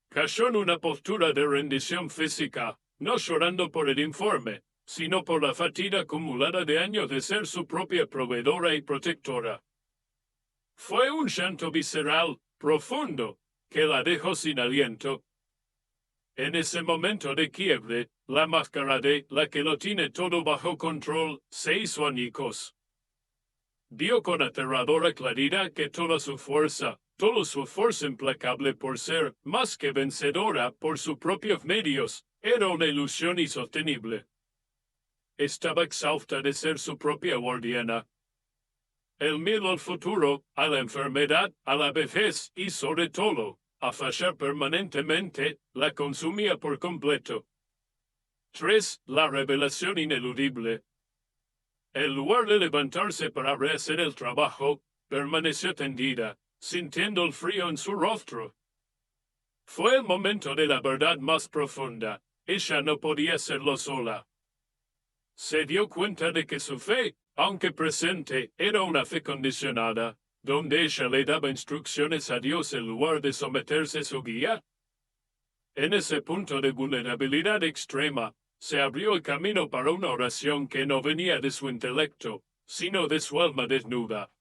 Cayó en una postura de rendición física, no llorando por el informe, sino por la fatiga acumulada de años de ser su propia proveedora y protectora. Fue un llanto visceral, profundo, que la dejó sin aliento. En ese momento de quiebre, la máscara de la que lo tiene todo bajo control se hizo añicos. Vio con aterradora claridad que toda su fuerza, todo su esfuerzo implacable por ser más que vencedora por sus propios medios, era una ilusión insostenible. Estaba exhausta de ser su propia guardiana. El miedo al futuro, a la enfermedad, a la vejez y sobre todo, a fallar permanentemente, la consumía por completo. 3. La revelación ineludible. En lugar de levantarse para rehacer el trabajo, permaneció tendida, sintiendo el frío en su rostro. Fue el momento de la verdad más profunda, ella no podía hacerlo sola. Se dio cuenta de que su fe, aunque presente, era una fe condicionada, donde ella le daba instrucciones a Dios en lugar de someterse a su guía. En ese punto de vulnerabilidad extrema, se abrió el camino para una oración que no venía de su intelecto, sino de su alma desnuda.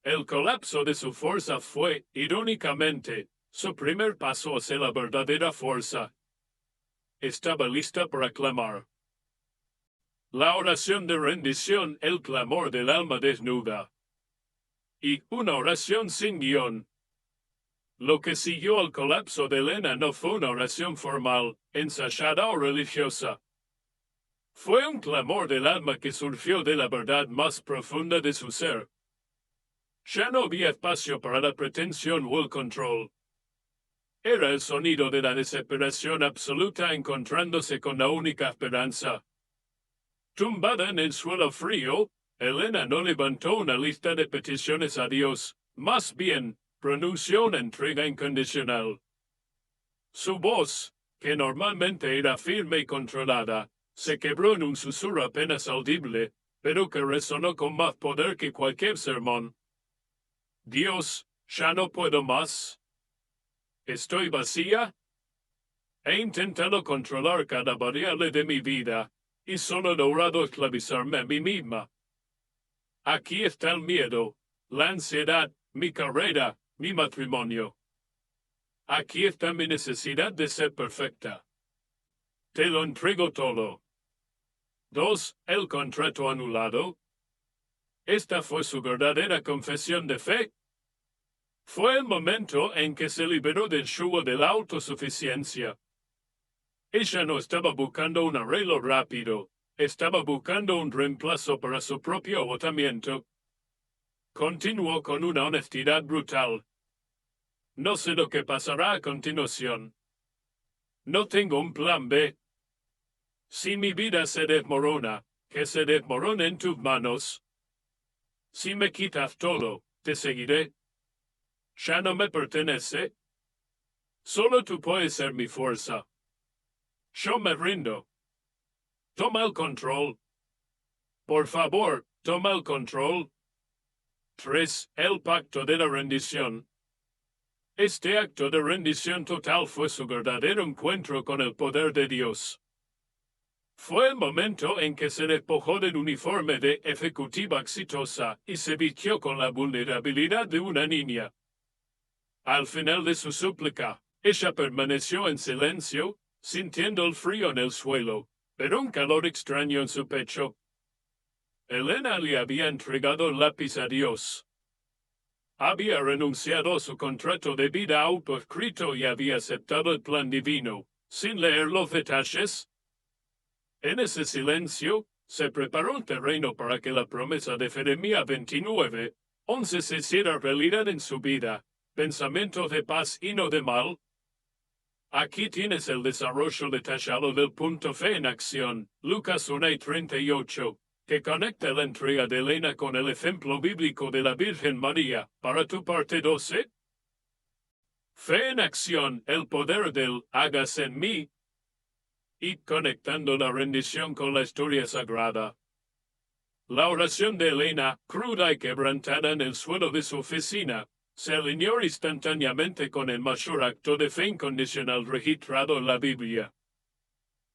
El colapso de su fuerza fue, irónicamente, su primer paso hacia la verdadera fuerza. Estaba lista para clamar. La oración de rendición, el clamor del alma desnuda. Y una oración sin guión. Lo que siguió al colapso de Elena no fue una oración formal, ensayada o religiosa. Fue un clamor del alma que surgió de la verdad más profunda de su ser. Ya no había espacio para la pretensión o el control. Era el sonido de la desesperación absoluta encontrándose con la única esperanza. Tumbada en el suelo frío, Elena no levantó una lista de peticiones a Dios, más bien, pronunció una entrega incondicional. Su voz, que normalmente era firme y controlada, se quebró en un susurro apenas audible, pero que resonó con más poder que cualquier sermón. Dios, ya no puedo más. ¿Estoy vacía? He intentado controlar cada variable de mi vida, y solo he logrado esclavizarme a mí misma. Aquí está el miedo, la ansiedad, mi carrera, mi matrimonio. Aquí está mi necesidad de ser perfecta. Te lo entrego todo. 2. El contrato anulado. Esta fue su verdadera confesión de fe. Fue el momento en que se liberó del yugo de la autosuficiencia. Ella no estaba buscando un arreglo rápido, estaba buscando un reemplazo para su propio agotamiento. Continuó con una honestidad brutal. No sé lo que pasará a continuación. No tengo un plan B. Si mi vida se desmorona, que se desmorone en tus manos. Si me quitas todo, te seguiré. Ya no me pertenece. Solo tú puedes ser mi fuerza. Yo me rindo. Toma el control. Por favor, toma el control. 3. El pacto de la rendición. Este acto de rendición total fue su verdadero encuentro con el poder de Dios. Fue el momento en que se despojó del uniforme de ejecutiva exitosa y se vistió con la vulnerabilidad de una niña. Al final de su súplica, ella permaneció en silencio, sintiendo el frío en el suelo, pero un calor extraño en su pecho. Elena le había entregado el lápiz a Dios. Había renunciado a su contrato de vida autoescrito y había aceptado el plan divino, sin leer los detalles. En ese silencio, se preparó un terreno para que la promesa de Jeremías 29:11 se hiciera realidad en su vida, pensamientos de paz y no de mal. Aquí tienes el desarrollo detallado del punto fe en acción, Lucas 1:38, que conecta la entrega de Elena con el ejemplo bíblico de la Virgen María. Para tu parte 12. Fe en acción, el poder del hágase en mí. Y conectando la rendición con la historia sagrada. La oración de Elena, cruda y quebrantada en el suelo de su oficina, se alineó instantáneamente con el mayor acto de fe incondicional registrado en la Biblia.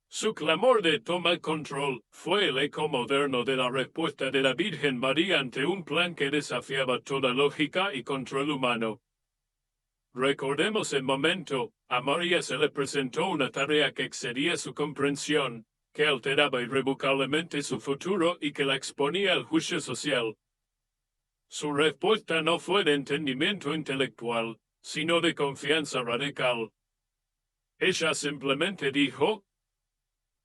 Su clamor de toma el control fue el eco moderno de la respuesta de la Virgen María ante un plan que desafiaba toda lógica y control humano. Recordemos el momento, a María se le presentó una tarea que excedía su comprensión, que alteraba irrevocablemente su futuro y que la exponía al juicio social. Su respuesta no fue de entendimiento intelectual, sino de confianza radical. Ella simplemente dijo: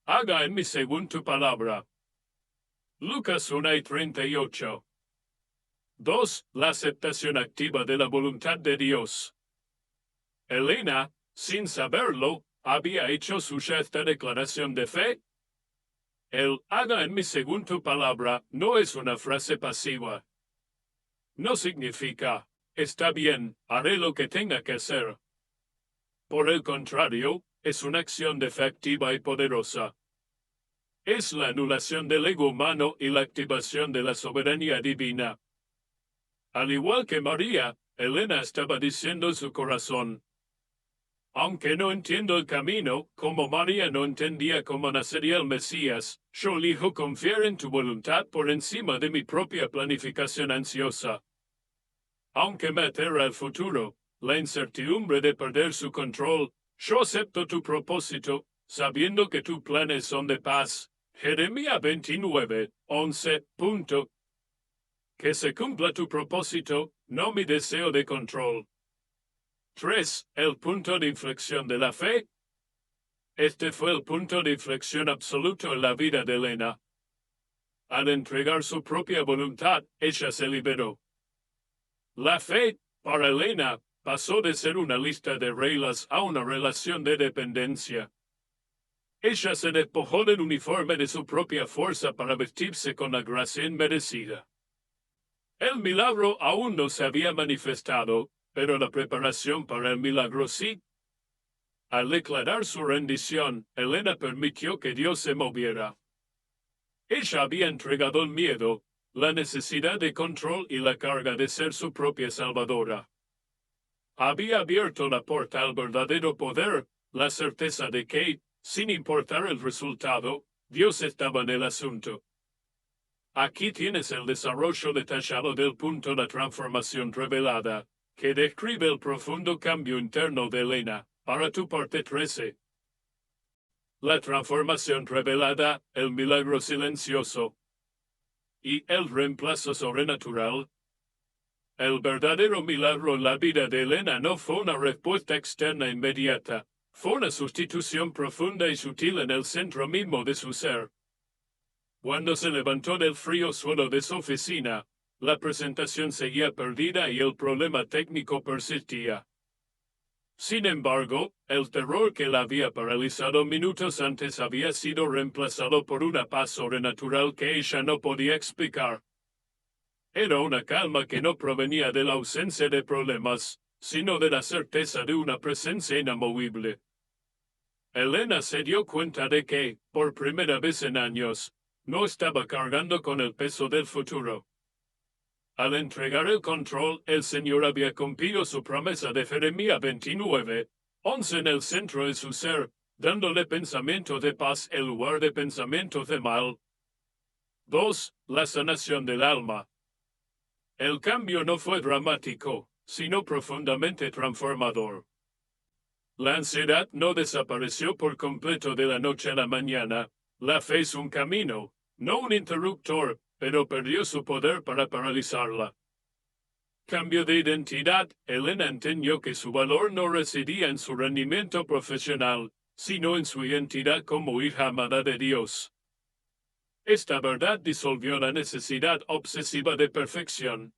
haga en mí según tu palabra. Lucas 1:38. 2. La aceptación activa de la voluntad de Dios. Elena, sin saberlo, había hecho suya esta declaración de fe. El haga en mí según tu palabra no es una frase pasiva. No significa, está bien, haré lo que tenga que hacer. Por el contrario, es una acción efectiva y poderosa. Es la anulación del ego humano y la activación de la soberanía divina. Al igual que María, Elena estaba diciendo en su corazón: aunque no entiendo el camino, como María no entendía cómo nacería el Mesías, yo elijo confiar en tu voluntad por encima de mi propia planificación ansiosa. Aunque me aterra el futuro, la incertidumbre de perder su control, yo acepto tu propósito, sabiendo que tus planes son de paz. Jeremías 29, 11. Que se cumpla tu propósito, no mi deseo de control. 3. El punto de inflexión de la fe. Este fue el punto de inflexión absoluto en la vida de Elena. Al entregar su propia voluntad, ella se liberó. La fe, para Elena, pasó de ser una lista de reglas a una relación de dependencia. Ella se despojó del uniforme de su propia fuerza para vestirse con la gracia inmerecida. El milagro aún no se había manifestado, pero la preparación para el milagro sí. Al declarar su rendición, Elena permitió que Dios se moviera. Ella había entregado el miedo, la necesidad de control y la carga de ser su propia salvadora. Había abierto la puerta al verdadero poder, la certeza de que, sin importar el resultado, Dios estaba en el asunto. Aquí tienes el desarrollo detallado del punto de transformación revelada, que describe el profundo cambio interno de Elena, para tu parte 13. La transformación revelada, el milagro silencioso y el reemplazo sobrenatural. El verdadero milagro en la vida de Elena no fue una respuesta externa inmediata, fue una sustitución profunda y sutil en el centro mismo de su ser. Cuando se levantó del frío suelo de su oficina, la presentación seguía perdida y el problema técnico persistía. Sin embargo, el terror que la había paralizado minutos antes había sido reemplazado por una paz sobrenatural que ella no podía explicar. Era una calma que no provenía de la ausencia de problemas, sino de la certeza de una presencia inamovible. Elena se dio cuenta de que, por primera vez en años, no estaba cargando con el peso del futuro. Al entregar el control, el Señor había cumplido su promesa de Jeremías 29, 11 en el centro de su ser, dándole pensamiento de paz en lugar de pensamiento de mal. 2. La sanación del alma. El cambio no fue dramático, sino profundamente transformador. La ansiedad no desapareció por completo de la noche a la mañana. La fe es un camino, no un interruptor, pero perdió su poder para paralizarla. Cambio de identidad. Elena entendió que su valor no residía en su rendimiento profesional, sino en su identidad como hija amada de Dios. Esta verdad disolvió la necesidad obsesiva de perfección.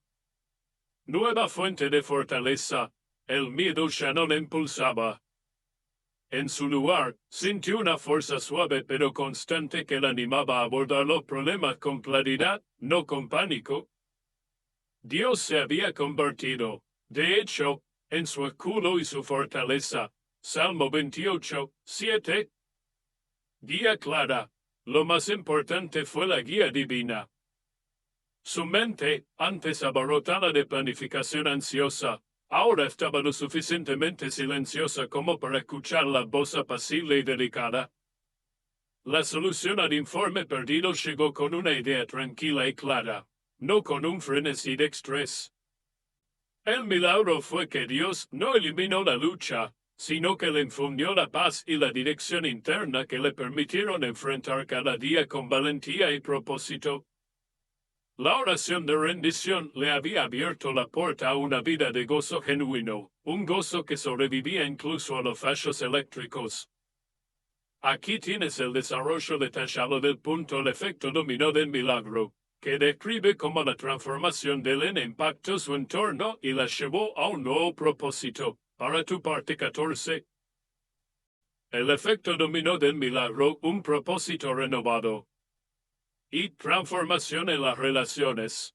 Nueva fuente de fortaleza. El miedo ya no la impulsaba. En su lugar, sintió una fuerza suave pero constante que la animaba a abordar los problemas con claridad, no con pánico. Dios se había convertido, de hecho, en su escudo y su fortaleza. Salmo 28, 7. Guía clara. Lo más importante fue la guía divina. Su mente, antes abarrotada de planificación ansiosa, ahora estaba lo suficientemente silenciosa como para escuchar la voz apacible y delicada. La solución al informe perdido llegó con una idea tranquila y clara, no con un frenesí de estrés. El milagro fue que Dios no eliminó la lucha, sino que le infundió la paz y la dirección interna que le permitieron enfrentar cada día con valentía y propósito. La oración de rendición le había abierto la puerta a una vida de gozo genuino, un gozo que sobrevivía incluso a los fallos eléctricos. Aquí tienes el desarrollo detallado del punto el efecto dominó del milagro, que describe cómo la transformación de Elena impactó su entorno y la llevó a un nuevo propósito. Para tu parte 14. El efecto dominó del milagro, un propósito renovado. Y transformación en las relaciones.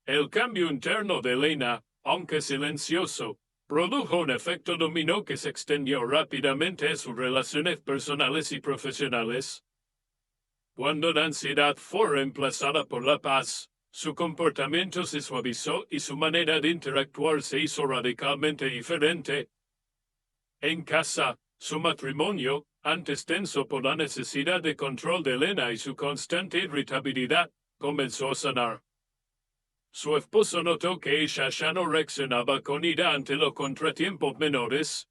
El cambio interno de Elena, aunque silencioso, produjo un efecto dominó que se extendió rápidamente a sus relaciones personales y profesionales. Cuando la ansiedad fue reemplazada por la paz, su comportamiento se suavizó y su manera de interactuar se hizo radicalmente diferente. En casa, su matrimonio, antes tenso por la necesidad de control de Elena y su constante irritabilidad, comenzó a sanar. Su esposo notó que ella ya no reaccionaba con ira ante los contratiempos menores.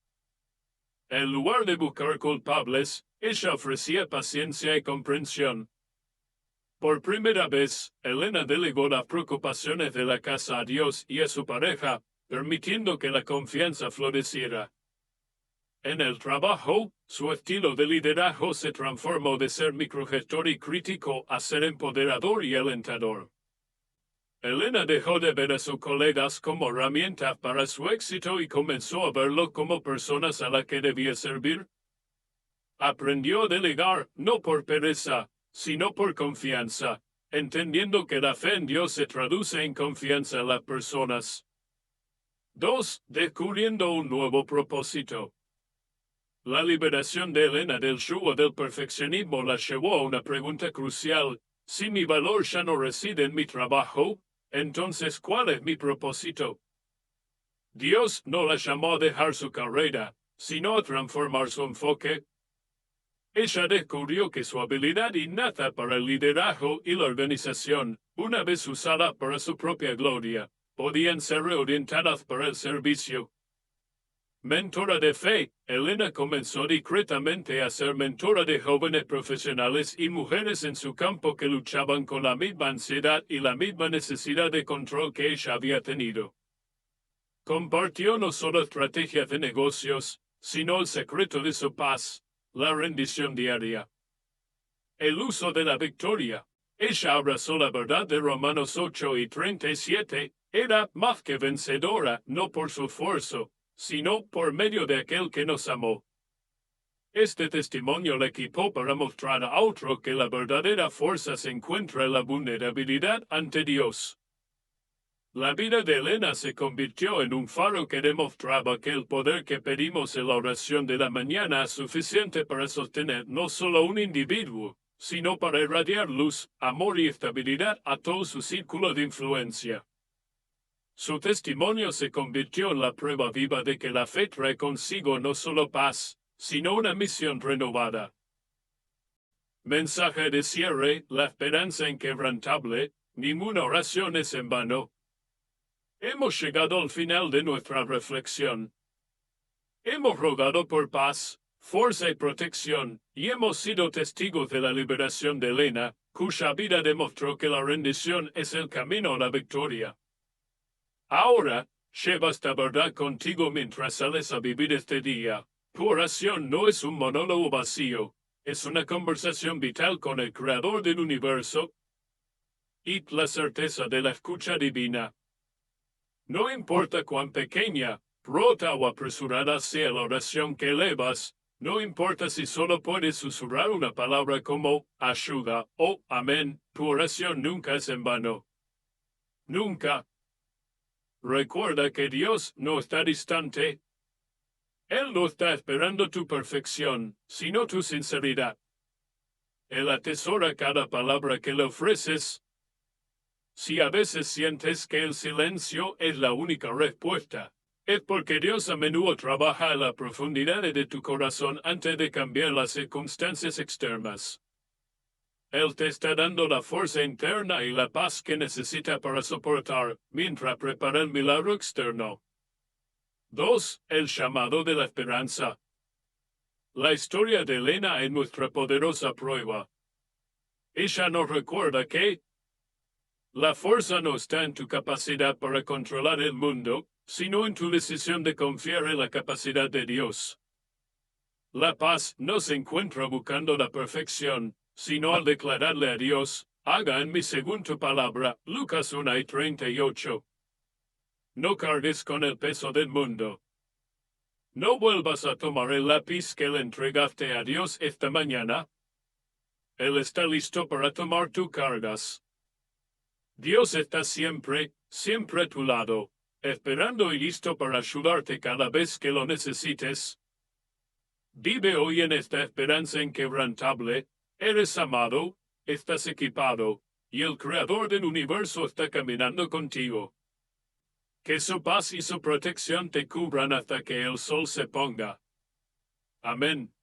En lugar de buscar culpables, ella ofrecía paciencia y comprensión. Por primera vez, Elena delegó las preocupaciones de la casa a Dios y a su pareja, permitiendo que la confianza floreciera. En el trabajo, su estilo de liderazgo se transformó de ser microgestor y crítico a ser empoderador y alentador. Elena dejó de ver a sus colegas como herramientas para su éxito y comenzó a verlo como personas a las que debía servir. Aprendió a delegar, no por pereza, sino por confianza, entendiendo que la fe en Dios se traduce en confianza en las personas. 2. Descubriendo un nuevo propósito. La liberación de Elena del yugo del perfeccionismo la llevó a una pregunta crucial. Si mi valor ya no reside en mi trabajo, entonces ¿cuál es mi propósito? Dios no la llamó a dejar su carrera, sino a transformar su enfoque. Ella descubrió que su habilidad innata para el liderazgo y la organización, una vez usada para su propia gloria, podían ser reorientadas para el servicio. Mentora de fe, Elena comenzó discretamente a ser mentora de jóvenes profesionales y mujeres en su campo que luchaban con la misma ansiedad y la misma necesidad de control que ella había tenido. Compartió no solo estrategias de negocios, sino el secreto de su paz, la rendición diaria. El uso de la victoria. Ella abrazó la verdad de Romanos 8:37, era más que vencedora, no por su esfuerzo, sino por medio de aquel que nos amó. Este testimonio le equipó para mostrar a otro que la verdadera fuerza se encuentra en la vulnerabilidad ante Dios. La vida de Elena se convirtió en un faro que demostraba que el poder que pedimos en la oración de la mañana es suficiente para sostener no solo un individuo, sino para irradiar luz, amor y estabilidad a todo su círculo de influencia. Su testimonio se convirtió en la prueba viva de que la fe trae consigo no solo paz, sino una misión renovada. Mensaje de cierre, la esperanza inquebrantable, ninguna oración es en vano. Hemos llegado al final de nuestra reflexión. Hemos rogado por paz, fuerza y protección, y hemos sido testigos de la liberación de Elena, cuya vida demostró que la rendición es el camino a la victoria. Ahora, lleva esta verdad contigo mientras sales a vivir este día. Tu oración no es un monólogo vacío, es una conversación vital con el Creador del universo y la certeza de la escucha divina. No importa cuán pequeña, rota o apresurada sea la oración que elevas, no importa si solo puedes susurrar una palabra como ayuda o amén, tu oración nunca es en vano. Nunca. Recuerda que Dios no está distante. Él no está esperando tu perfección, sino tu sinceridad. Él atesora cada palabra que le ofreces. Si a veces sientes que el silencio es la única respuesta, es porque Dios a menudo trabaja en la profundidad de tu corazón antes de cambiar las circunstancias externas. Él te está dando la fuerza interna y la paz que necesita para soportar, mientras prepara el milagro externo. 2. El llamado de la esperanza. La historia de Elena es nuestra poderosa prueba. Ella nos recuerda que la fuerza no está en tu capacidad para controlar el mundo, sino en tu decisión de confiar en la capacidad de Dios. La paz no se encuentra buscando la perfección, sino al declararle a Dios, haga en mí según tu palabra, Lucas 1:38. No cargues con el peso del mundo. No vuelvas a tomar el lápiz que le entregaste a Dios esta mañana. Él está listo para tomar tus cargas. Dios está siempre, siempre a tu lado. esperando y listo para ayudarte cada vez que lo necesites. Vive hoy en esta esperanza inquebrantable. Eres amado, estás equipado, y el Creador del universo está caminando contigo. Que su paz y su protección te cubran hasta que el sol se ponga. Amén.